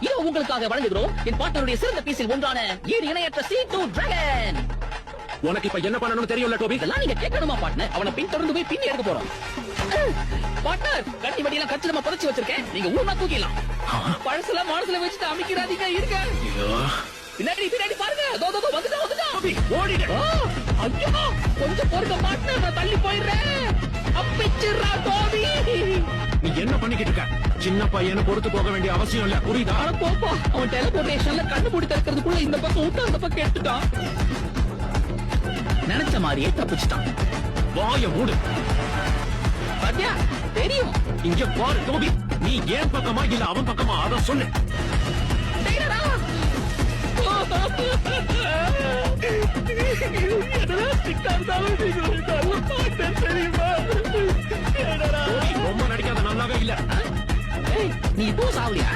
இதோ உங்களுக்காக வழங்குகிறோம் என் பார்ட்னருடைய சிறந்த பீஸில் ஒன்றான ஈடு இணையற்ற C2 டிராகன். உனக்கு இப்ப என்ன பண்ணணும்னு தெரியும்ல டோபி? இதெல்லாம் நீங்க கேட்கணுமா பார்ட்னர்? அவனை பின்தொடர்ந்து போய் பின்னி எடுக்க போறோம். பார்ட்னர், கட்டி வண்டியெல்லாம் கச்சிதமா புதைச்சு வச்சிருக்கேன். நீங்க ஊர்னா தூக்கிடலாம். பழசுல மனசுல வச்சுட்டு அமைக்கிறாதீங்க. இருக்க பின்னாடி பின்னாடி பாருங்க. வந்துட்டா ஓடிடு. ஐயோ, கொஞ்சம் பொறுக்க பார்ட்னர், நான் தள்ளி போயிடுறேன். அப்பிச்சிரா டோபி. நீ என்ன பண்ணிக்கிட்டு இருக்க? சின்ன பையனை பொறுத்து போக வேண்டிய அவசியம் இல்ல, புரியுதா? அட போப்பா, அவன் டெலிபோர்டேஷன்ல கண்ணு மூடி திறக்கிறதுக்குள்ள இந்த பக்கம் விட்டு அந்த பக்கம் எடுத்துட்டான். நினைச்ச மாதிரியே தப்பிச்சிட்டான். வாய மூடு. பாத்தியா, தெரியும். இங்க பாரு டோபி, நீ ஏன் பக்கமா இல்ல அவன் பக்கமா, அத சொல்லு. டேய்டா. என்னடா சிக்காந்தாலும் நீங்க ஒரு நல்ல பார்ட்னர் தெரியுமா? டோபி, ரொம்ப நடிக்காத, நல்லாவே இல்ல. ஏய், நீ இப்போ சாவலியா?